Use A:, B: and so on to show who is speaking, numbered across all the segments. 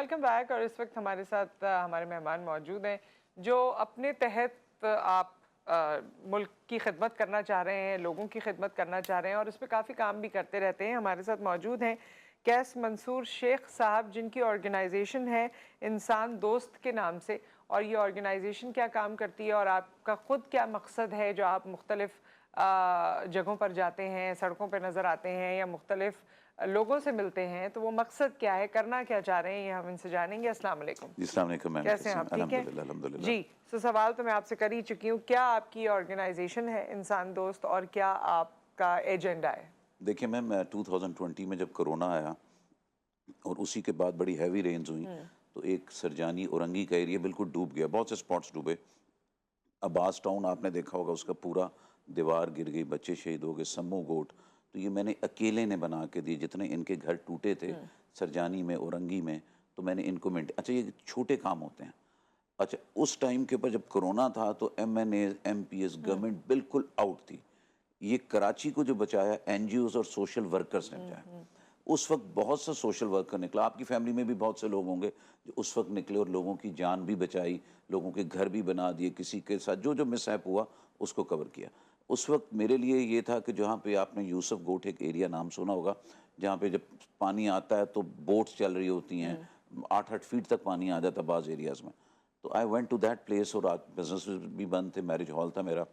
A: Welcome back. और इस वक्त हमारे साथ हमारे मेहमान मौजूद हैं जो अपने तहत आप मुल्क की खिदमत करना चाह रहे हैं, लोगों की खिदमत करना चाह रहे हैं और इस पर काफ़ी काम भी करते रहते हैं। हमारे साथ मौजूद हैं कैस मंसूर शेख साहब, जिनकी ऑर्गेनाइजेशन है इंसान दोस्त के नाम से। और ये ऑर्गेनाइजेशन क्या काम करती है और आपका ख़ुद क्या मकसद है जो आप मुख्तलिफ़ जगहों पर जाते हैं, सड़कों पर नज़र आते हैं या मुख्तलिफ़ लोगों से मिलते हैं, तो वो मकसद क्या है, करना क्या चाह रहे हैं, ये हम इनसे जानेंगे। अस्सलाम वालेकुम।
B: जी, अस्सलाम वालेकुम मैम,
A: कैसे हैं आप? ठीक हैं
B: अल्हम्दुलिल्लाह।
A: जी। तो सवाल तो मैं आपसे कर ही चुकी हूँ, क्या आपकी ऑर्गेनाइजेशन है इंसान दोस्त और क्या आपका एजेंडा है?
B: देखिए मैम, 2020 में जब कोरोना आया और उसी के बाद बड़ी हैवी रेन्स हुई, तो एक सरजानी औरंगी का एरिया बिल्कुल डूब गया, बहुत से स्पॉट्स डूबे। अब्बास टाउन आपने देखा होगा, उसका पूरा दीवार गिर गई, बच्चे शहीद हो गए, सम्मू गोट। तो ये मैंने अकेले ने बना के दिए, जितने इनके घर टूटे थे सरजानी में, औरंगी में, तो मैंने इनको अच्छा, ये छोटे काम होते हैं। अच्छा, उस टाइम के ऊपर जब कोरोना था तो एमएनए, एमपीएस, गवर्नमेंट बिल्कुल आउट थी। ये कराची को जो बचाया एनजीओज और सोशल वर्कर्स ने बचाया। उस वक्त बहुत सा सोशल वर्कर निकला, आपकी फैमिली में भी बहुत से लोग होंगे जो उस वक्त निकले और लोगों की जान भी बचाई, लोगों के घर भी बना दिए, किसी के साथ जो जो मिसहैप हुआ उसको कवर किया। उस वक्त मेरे लिए ये था कि जहाँ पे आपने यूसुफ गोट एक एरिया नाम सुना होगा, जहाँ पे जब पानी आता है तो बोट्स चल रही होती हैं, 8-8 फीट तक पानी आ जाता बाज़ एरियाज़ में। तो I went to that place और आज बिजनेस भी बंद थे, मैरिज हॉल था मेरा।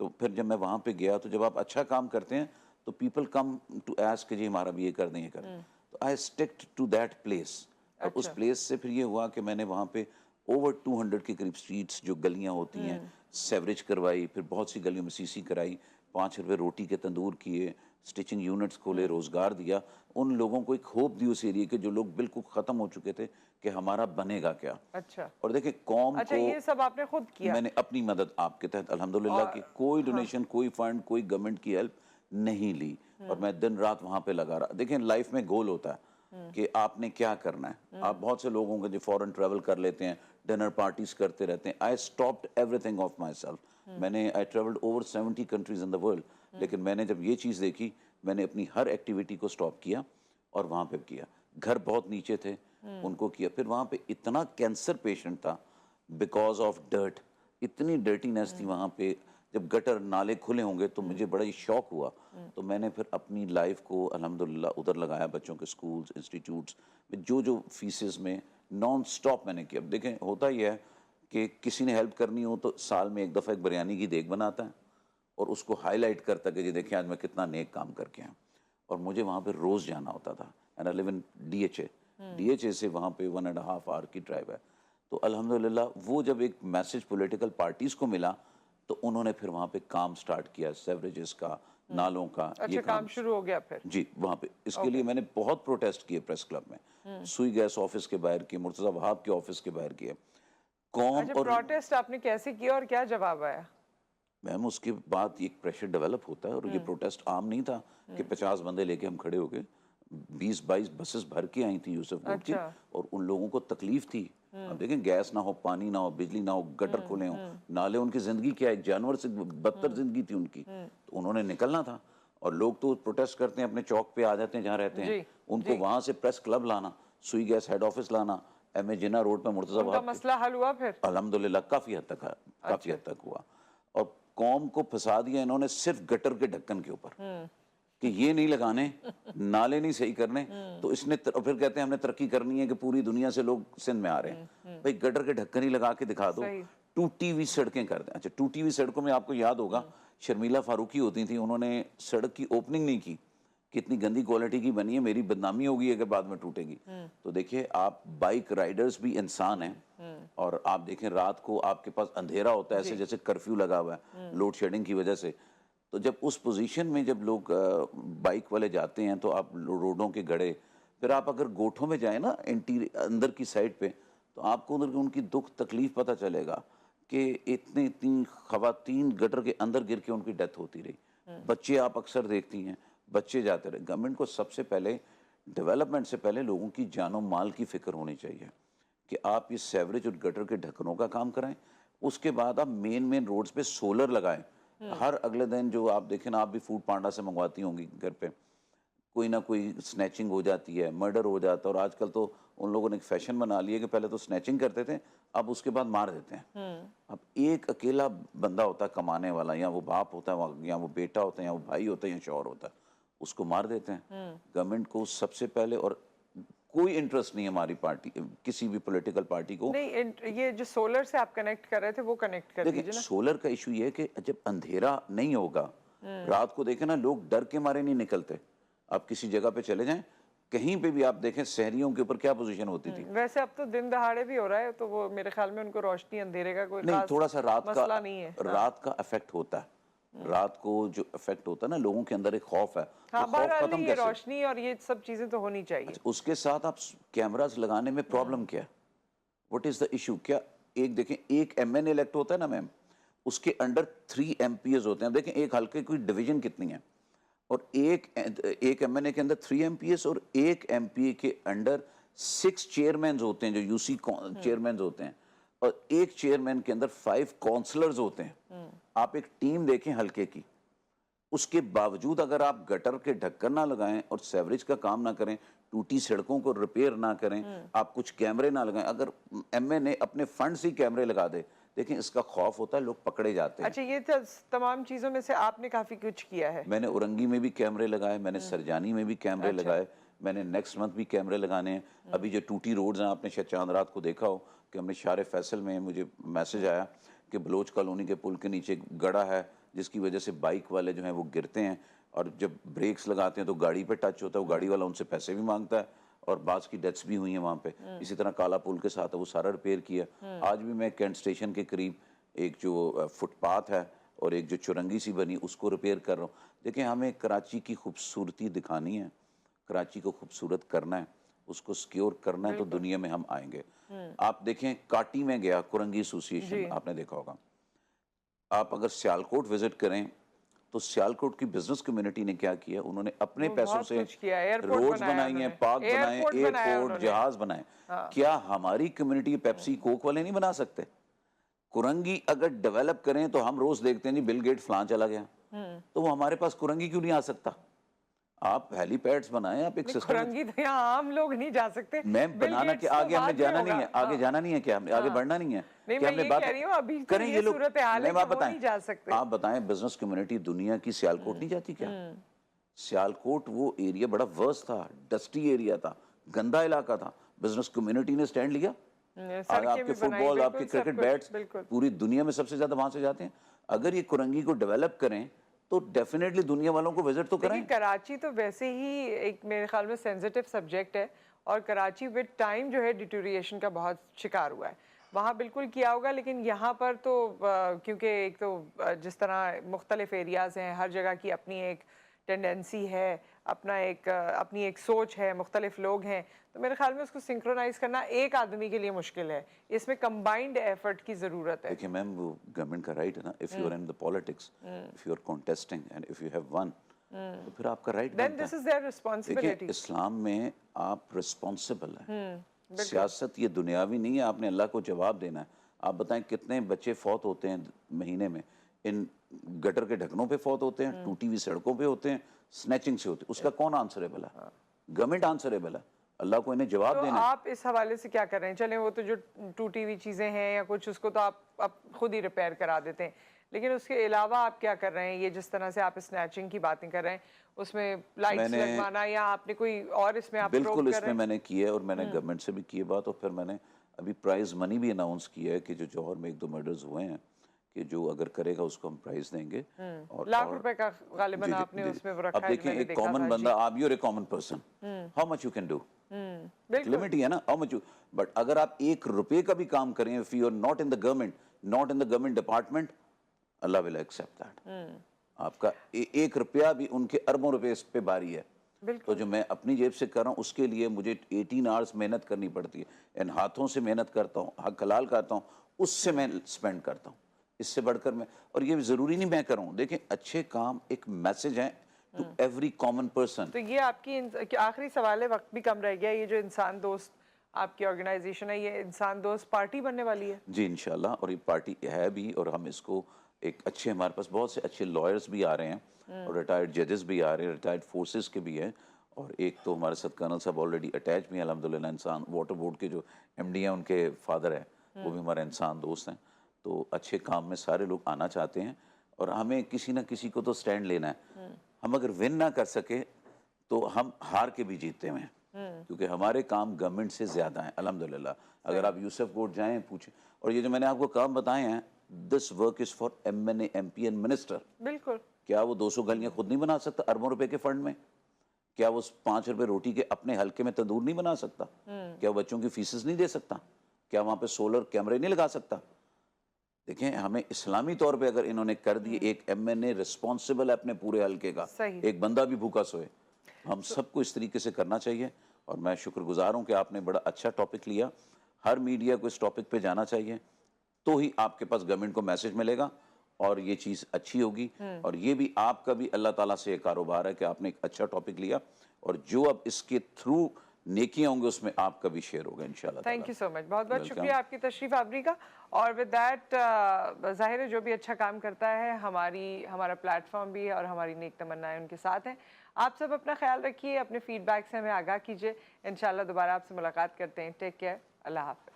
B: तो फिर जब मैं वहाँ पे गया तो जब आप अच्छा काम करते हैं तो पीपल कम टू आस्क कि जी हमारा भी ये कर दें, ये कर दें। तो आई स्टिक्ड टू दैट प्लेस। और उस
A: अच्छा।
B: प्लेस से फिर ये हुआ कि मैंने वहाँ पे ओवर 200 के करीब स्ट्रीट्स जो गलियाँ होती हैं सेवरेज करवाई, फिर बहुत सी गलियों में सीसी कराई, 5 रुपए रोटी के तंदूर किए, स्टिचिंग यूनिट्स खोले, रोज़गार दिया। उन लोगों को एक होप दी उस एरिया के जो लोग बिल्कुल ख़त्म हो चुके थे कि हमारा बनेगा क्या।
A: अच्छा।
B: और देखिए कौम
A: अच्छा,
B: को
A: ये सब आपने खुद किया?
B: मैंने अपनी मदद आपके तहत अल्हम्दुलिल्लाह की,
A: और
B: कोई
A: हाँ।
B: डोनेशन, कोई फंड, कोई गवर्नमेंट की हेल्प नहीं ली। और मैं दिन रात वहाँ पे लगा रहा। देखिए लाइफ में गोल होता है कि आपने क्या करना है। आप बहुत से लोग होंगे जो फॉरेन ट्रैवल कर लेते हैं, डिनर पार्टीज करते रहते हैं। I stopped everything of myself. मैंने I travelled over 70 countries in the world. लेकिन मैंने जब ये चीज़ देखी, मैंने अपनी हर एक्टिविटी को स्टॉप किया और वहाँ पे किया। घर बहुत नीचे थे, उनको किया। फिर वहाँ पे इतना कैंसर पेशेंट था बिकॉज ऑफ डर्ट, इतनी डर्टीनेस थी वहाँ पे। जब गटर नाले खुले होंगे तो मुझे बड़ा ही शौक हुआ। तो मैंने फिर अपनी लाइफ को अल्हम्दुलिल्लाह उधर लगाया, बच्चों के स्कूल्स, इंस्टीट्यूट्स में जो जो फीसेस में नॉन स्टॉप मैंने किया। अब देखें होता ही है कि किसी ने हेल्प करनी हो तो साल में एक दफ़ा एक बिरयानी की देग बनाता है और उसको हाईलाइट करता कि जी देखिए आज मैं कितना नेक काम करके आया। और मुझे वहाँ पे रोज़ जाना होता था। And I live in DHA. DHA से वहाँ पे 1.5 आवर की ड्राइव है। तो अल्हम्दुलिल्लाह वो जब एक मैसेज पॉलिटिकल पार्टीज़ को मिला तो उन्होंने फिर वहाँ पे काम स्टार्ट किया, सेवरेजेस का, नालों का, ये
A: अच्छा, काम
B: काम।
A: शुरू हो गया फिर?
B: जी, वहाँ पे इसके लिए
A: ओके।
B: मैंने बहुत प्रोटेस्ट किए प्रेस क्लब में, सुई गैस ऑफिस के बाहर किए, मुर्तज़ा वहाब के ऑफिस के बाहर किए। कौम
A: अच्छा,
B: और
A: प्रोटेस्ट आपने कैसे किया और क्या जवाब आया?
B: मैम उसके बाद एक प्रेशर डेवलप होता है और ये प्रोटेस्ट आम नहीं था कि 50 बंदे लेके हम खड़े हो गए। 20-22 बसेस भर के आई थी यूसुफ कोर्ट की।
A: अच्छा।
B: और उन लोगों को तकलीफ थी। अब देखें गैस ना हो, पानी ना हो, बिजली ना हो, गटर खुले हों, नाले, उनकी ज़िंदगी क्या है, एक जानवर से बदतर ज़िंदगी थी उनकी। तो उन्होंने निकलना था। और लोग तो प्रोटेस्ट करते हैं अपने चौक पे आ जाते हैं जहाँ रहते हैं,
A: जी।
B: उनको
A: जी।
B: वहाँ से प्रेस क्लब लाना, सुई गैस हेड ऑफिस लाना, एम ए जिन्ना रोड पर मुर्तज़ा
A: उनका
B: वहाब के।
A: मसला हल हुआ फिर?
B: अल्हम्दुलिल्लाह काफ़ी हद तक है, काफ़ी
A: अच्छा।
B: हद तक हुआ। और कौम को फंसा दिया इन्होंने सिर्फ गटर के ढक्कन के ऊपर कि ये नहीं लगाने, नाले नहीं सही करने। तो इसने और फिर कहते हैं हमने तरक्की करनी है कि पूरी दुनिया से लोग सिंध में आ रहे हैं। भाई गटर के ढक्कन ही लगा के दिखा दो,
A: सही।
B: टूटी हुई सड़कें कर दें। अच्छा, टूटी हुई सड़कों में आपको याद होगा शर्मिला फारूकी होती थी, उन्होंने सड़क की ओपनिंग नहीं की, कितनी गंदी क्वालिटी की बनी है, मेरी बदनामी होगी अगर बाद में टूटेगी। तो देखिए आप बाइक राइडर्स भी इंसान हैं। और आप देखें रात को आपके पास अंधेरा होता है, ऐसे
A: जी।
B: जैसे कर्फ्यू लगा हुआ है लोड शेडिंग की वजह से। तो जब उस पोजीशन में जब लोग बाइक वाले जाते हैं तो आप रोडों के गड़े, फिर आप अगर गोठों में जाए ना इंटीरियर अंदर की साइड पे, तो आपको उधर की उनकी दुख तकलीफ पता चलेगा कि इतनी खवातीन गटर के अंदर गिर के उनकी डेथ होती रही। बच्चे आप अक्सर देखती हैं, बच्चे जाते रहे। गवर्नमेंट को सबसे पहले डेवलपमेंट से पहले लोगों की जानो माल की फिक्र होनी चाहिए कि आप ये सेवरेज और गटर के ढक्कनों का काम कराएं। उसके बाद आप मेन रोड्स पे सोलर लगाएं। हर अगले दिन जो आप देखें ना, आप भी फूड पांडा से मंगवाती होंगी घर पे, कोई ना कोई स्नैचिंग हो जाती है, मर्डर हो जाता है। और आजकल तो उन लोगों ने एक फैशन बना लिया कि पहले तो स्नैचिंग करते थे, अब उसके बाद मार देते हैं। अब एक अकेला बंदा होता है कमाने वाला, या वो बाप होता है, या वो बेटा होता है, या वो भाई होता है, या शौहर होता है, उसको मार देते हैं। गवर्नमेंट को सबसे पहले, और कोई इंटरेस्ट नहीं है हमारी पार्टी, किसी भी पॉलिटिकल पार्टी को।
A: नहीं, ये जो सोलर से आप कनेक्ट कर रहे थे वो कनेक्ट कर
B: देखिए,
A: दीजिए ना।
B: सोलर का इशू ये है कि जब अंधेरा नहीं होगा, रात को देखें ना, लोग डर के मारे नहीं निकलते। आप किसी जगह पे चले जाएं, कहीं पे भी आप देखें, शहरियों के ऊपर क्या पोजीशन होती थी।
A: वैसे अब तो दिन दहाड़े भी हो रहा है, तो वो मेरे ख्याल में उनको रोशनी अंधेरे का कोई
B: नहीं,
A: खास
B: थोड़ा सा
A: मसला नहीं है।
B: रात का इफेक्ट होता है। रात को जो इफेक्ट होता है ना, लोगों के अंदर एक खौफ है,
A: हाँ,
B: वो खौफ
A: बहरहाल
B: खत्म
A: नहीं, ये
B: कैसे?
A: रोशनी और ये सब चीजें तो होनी चाहिए।
B: अच्छा, उसके साथ आप कैमरास लगाने में प्रॉब्लम क्या है? What is the issue? क्या एक देखें, एक एमएन इलेक्ट होता है ना मैम, उसके अंडर 3 एमपीएस होते हैं। देखें एक हल्के की डिवीजन कितनी है, और एक एमएनए के अंदर 3 एमपीएस, और एक एमपीए के अंडर 6 चेयरमैन होते हैं, जो यूसी चेयरमैन होते हैं, और एक चेयरमैन के अंदर 5 काउंसलर्स होते हैं। आप एक टीम देखें हल्के की, उसके बावजूद अगर आप गटर के ढक्कन ना लगाएं और सेवरेज का काम ना करें, टूटी सड़कों को रिपेयर ना करें, आप कुछ कैमरे ना लगाएं, अगर एमएनए अपने फंड से ही कैमरे लगा दे, देखिए इसका खौफ होता है, लोग पकड़े जाते हैं।
A: अच्छा, ये तमाम चीजों में से आपने काफी कुछ किया है।
B: मैंने औरंगी में भी कैमरे लगाए, मैंने सरजानी में भी कैमरे
A: अच्छा।
B: लगाए, मैंने नेक्स्ट मंथ भी कैमरे लगाने हैं। अभी जो टूटी रोड्स हैं, आपने शायद चांद रात को देखा हो कि हमने शारे फैसल में, मुझे मैसेज आया कि बलोच कॉलोनी के पुल के नीचे गड़ा है, जिसकी वजह से बाइक वाले जो हैं वो गिरते हैं, और जब ब्रेक्स लगाते हैं तो गाड़ी पे टच होता है, वो गाड़ी वाला उनसे पैसे भी मांगता है, और बाज़ की डेथ्स भी हुई हैं वहाँ पे। इसी तरह काला पुल के साथ है, वो सारा रिपेयर किया। आज भी मैं कैंट स्टेशन के करीब एक जो फुटपाथ है और एक जो चुरंगी सी बनी, उसको रिपेयर कर रहा हूँ। देखिए, हमें कराची की खूबसूरती दिखानी है, कराची को खूबसूरत करना है, उसको सिक्योर करना है, तो दुनिया में हम आएंगे। आप देखें, काटी में गया कुरंगी एसोसिएशन, आपने देखा होगा। आप अगर सियालकोट विजिट करें, तो सियालकोट की बिजनेस कम्युनिटी ने क्या किया, उन्होंने अपने
A: वो
B: पैसों
A: बहुत
B: से
A: कुछ किया, एयरपोर्ट
B: रोड्स
A: बनाया
B: बनाई हैं,
A: उन्होंने,
B: पार्क बनाए,
A: एयरपोर्ट बनाया
B: एयरपोर्ट,
A: उन्होंने।
B: जहाज बनाए। क्या हमारी कम्युनिटी पेप्सी कोक वाले नहीं बना सकते? कुरंगी अगर डेवलप करें, तो हम रोज देखते हैं जी बिल गेट फलां चला गया, तो वो हमारे पास कुरंगी क्यों नहीं आ सकता? आप हेलीपैड्स बनाएं, आप एक सिस्टम।
A: खुरंगी तो यहाँ आम लोग नहीं जा सकते।
B: मैम,
A: बिल
B: बनाना
A: गेट्स
B: के
A: तो
B: आगे हमने
A: बाद में
B: जाना
A: होगा।
B: नहीं है, आगे जाना नहीं है, क्या हमने आगे बढ़ना नहीं है?
A: नहीं,
B: क्या
A: मैं
B: हमने
A: ये
B: बात
A: कह रही हूँ, अभी तो
B: करें?
A: ये
B: ये लोग,
A: सूरत हाल है
B: मैम आप
A: कि वो
B: बताएं,
A: नहीं जा सकते।
B: आप बताएं, बिजनेस कम्युनिटी दुनिया की सियालकोट नहीं जाती क्या? सियालकोट वो एरिया बड़ा वर्स था, डस्टी एरिया था, गंदा इलाका था, बिजनेस कम्युनिटी ने स्टैंड लिया। आज
A: सड़कें
B: आपके
A: भी बनाई,
B: फुटबॉल,
A: बिल्कुल
B: आपके
A: सब
B: क्रिकेट
A: कुछ,
B: बैट्स
A: बिल्कुल।
B: पूरी दुनिया में सबसे ज्यादा वहां से जाते हैं। अगर ये कुरंगी को डेवलप करें, तो डेफिनेटली दुनिया वालों को विजिट तो
A: देखिए,
B: करें।
A: कराची तो वैसे ही एक मेरे ख्याल में सेंसिटिव सब्जेक्ट है, और कराची विद टाइम जो है डिटोरिएशन का बहुत शिकार हुआ है। वहाँ बिल्कुल किया होगा, लेकिन यहाँ पर तो क्योंकि एक तो जिस तरह मुख्तलिफ एरियाज़ हैं, हर जगह की अपनी एक टेंडेंसी है, अपनी एक सोच है, मुख्तलिफ लोग हैं, तो मेरे ख्याल में उसको सिंक्रोनाइज करना एक आदमी के लिए मुश्किल है। इसमें कंबाइंड एफर्ट की ज़रूरत है।
B: देखिए मैम, वो गवर्नमेंट का राइट है ना, if you are in the politics, if you are contesting and if you have one, तो फिर आपका राइट
A: देन
B: बनता
A: दिस
B: है।
A: इज देयर
B: देखिए,
A: रिस्पॉन्सिबिलिटी।
B: इस्लाम में आप रिस्पॉन्सिबल हैं। सियासत ये दुनियावी नहीं है, आपने अल्लाह को जवाब देना है। आप बताएं, कितने बच्चे फौत होते हैं महीने में? इन गटर के ढक्कनों पे फौत होते हैं, टूटी हुई सड़कों पे होते हैं, स्नैचिंग से होते हैं। उसका कौन आंसरेबल है? गवर्नमेंट आंसरेबल है। अल्लाह को इन्हें जवाब
A: तो
B: देना है।
A: आप इस हवाले से क्या कर रहे हैं? चलें, वो तो जो टूटी हुई चीज़ें हैं या कुछ, उसको तो आप खुद ही रिपेयर करा देते हैं, लेकिन उसके अलावा आप क्या कर रहे हैं? ये जिस तरह से आप स्नैचिंग की बातें कर रहे हैं, उसमें लाइट्स
B: मैंने
A: लगवाना, या आपने कोई और इसमें आप
B: बिल्कुल
A: प्रोब कर
B: इसमें
A: रहे हैं?
B: मैंने किया है, और मैंने गवर्नमेंट से भी की है बात, और फिर मैंने अभी प्राइज मनी भी अनाउंस किया है कि जो जौहर में 1-2 मर्डर्स हुए हैं, कि जो अगर करेगा उसको हम प्राइज देंगे।
A: लाख रुपए का गालिबन
B: जी जी
A: आपने
B: जी।
A: उसमें वो
B: अब
A: रखा है,
B: देखें,
A: मैंने
B: एक
A: देखा
B: कॉमन
A: था।
B: बंदा,
A: जी,
B: आप, you're a common person, how much you can do,
A: बिल्कुल।
B: लिमिट ही है ना, हाउ मच यू। बट अगर आप 1 रुपए का भी काम करें, if you are not in the government, not in the government department, अल्लाह विल एक्सेप्ट दैट। आपका 1 रुपया भी उनके अरबों रुपए इस पे भारी है। तो जो मैं अपनी जेब से कर रहा हूँ, उसके लिए मुझे 18 आवर्स मेहनत करनी पड़ती है, इन हाथों से मेहनत करता हूँ, हक हलाल करता हूँ, उससे मैं स्पेंड करता हूँ। इससे बढ़कर मैं, और ये ज़रूरी नहीं मैं करूँ, देखें, अच्छे काम एक मैसेज है टू एवरी कॉमन पर्सन।
A: तो ये आपकी आखिरी सवाल है, वक्त भी कम रह गया, ये जो इंसान दोस्त आपकी ऑर्गेनाइजेशन है, ये इंसान दोस्त पार्टी बनने वाली है?
B: जी इंशाल्लाह, और ये पार्टी है भी, और हम इसको एक अच्छे, हमारे पास बहुत से अच्छे लॉयर्स भी आ रहे हैं, और रिटायर्ड जजेस भी आ रहे हैं, रिटायर्ड फोर्सेस के भी हैं, और एक तो हमारे साथ कर्नल साहब ऑलरेडी अटैच भी हैं अल्हम्दुलिल्लाह, इंसान वाटर बोर्ड के जो एमडी हैं उनके फादर हैं, वो भी हमारे इंसान दोस्त हैं। तो अच्छे काम में सारे लोग आना चाहते हैं और हमें किसी ना किसी को तो स्टैंड लेना है। हम अगर विन ना कर सके तो हम हार के भी जीतते हैं, क्योंकि हमारे काम गवर्नमेंट से ज़्यादा हैं अल्हम्दुलिल्लाह। अगर आप यूसुफ कोर्ट जाएं पूछें, और ये जो मैंने आपको काम बताए हैं, this work is for MNA MP and minister.
A: बिल्कुल।
B: क्या वो 200 गलियां खुद नहीं बना सकता अरबों रुपए के फंड में? क्या वो 5 रुपए रोटी के अपने हल्के में तंदूर नहीं बना सकता? क्या वो बच्चों की फीसेस नहीं दे सकता? क्या वहाँ पे सोलर कैमरे नहीं लगा सकता? देखें, हमें इस्लामी तौर पे अगर इन्होंने कर दिए, एक एमएनए रिस्पॉन्सिबल है अपने पूरे हल्के का,
A: सही।
B: एक बंदा भी भूखा सोए। हम सबको इस तरीके से करना चाहिए और मैं शुक्रगुजार हूँ कि आपने बड़ा अच्छा टॉपिक लिया। हर मीडिया को इस टॉपिक पे जाना चाहिए, तो ही आपके पास गवर्नमेंट को मैसेज मिलेगा और ये चीज़ अच्छी होगी। और ये भी आपका भी अल्लाह ताला से एक कारोबार है कि आपने एक अच्छा टॉपिक लिया, और जो अब इसके थ्रू नेकियां होंगे उसमें आपका भी शेयर होगा इंशाल्लाह ताला।
A: थैंक यू सो मच, बहुत बहुत
B: वेलकम।
A: शुक्रिया आपकी तशरीफ़ आवरी का। और विद दैट ज़ाहिर है जो भी अच्छा काम करता है हमारा प्लेटफॉर्म भी है और हमारी नेक तमन्नाएं उनके साथ हैं। आप सब अपना ख्याल रखिए, अपने फीडबैक से हमें आगाह कीजिए। इंशाल्लाह दोबारा आपसे मुलाकात करते हैं। टेक केयर, अल्लाह हाफ़िज़।